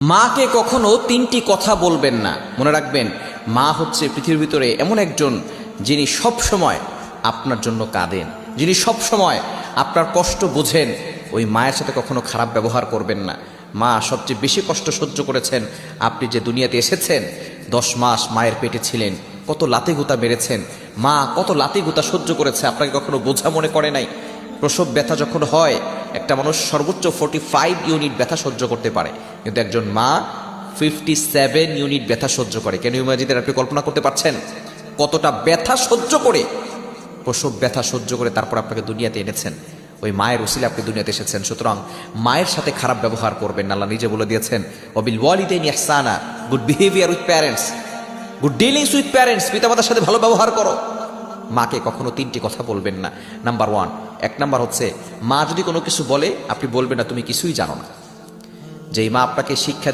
মাকে কখনো তিনটি কথা বলবেন না। মনে রাখবেন, মা হচ্ছে পৃথিবীর ভিতরে এমন একজন যিনি সব সময় আপনার জন্য কাঁদেন, যিনি সব সময় আপনার কষ্ট বোঝেন। ওই মায়ের সাথে কখনো খারাপ ব্যবহার করবেন না। মা সবচেয়ে বেশি কষ্ট সহ্য করেছেন। আপনি যে দুনিয়াতে এসেছেন, 10 মাস মায়ের পেটে ছিলেন, কত লাতি গুতা মেরেছেন, মা কত লাতি গুতা সহ্য করেছে, আপনাকে কখনো বোঝা মনে করে নাই। প্রসব ব্যথা যখন হয়, একটা মানুষ সর্বোচ্চ 45 ইউনিট ব্যথা সহ্য করতে পারে, কিন্তু একজন মা 57 ইউনিট ব্যথা সহ্য করে। কেন ইমাজিদের আপনি কল্পনা করতে পারছেন কতটা ব্যথা সহ্য করে, প্রসব ব্যথা সহ্য করে তারপর আপনাকে দুনিয়াতে এনেছেন। ওই মায়ের উসিলে আপনি দুনিয়াতে এসেছেন। সুতরাং মায়ের সাথে খারাপ ব্যবহার করবেন না। আল্লাহ নিজে বলে দিয়েছেন, ওয়াবিল ওয়ালিদাইনি ইহসানা, good behaviour with parents, good dealings with parents, পিতামাতার সাথে ভালো ব্যবহার করো। মাকে কখনো তিনটি কথা বলবেন না। নাম্বার 1, 1 নাম্বার হচ্ছে, মা যদি কোনো কিছু বলে আপনি বলবেন না তুমি কিছুই জানো না। যেই মা আপনাকে শিক্ষা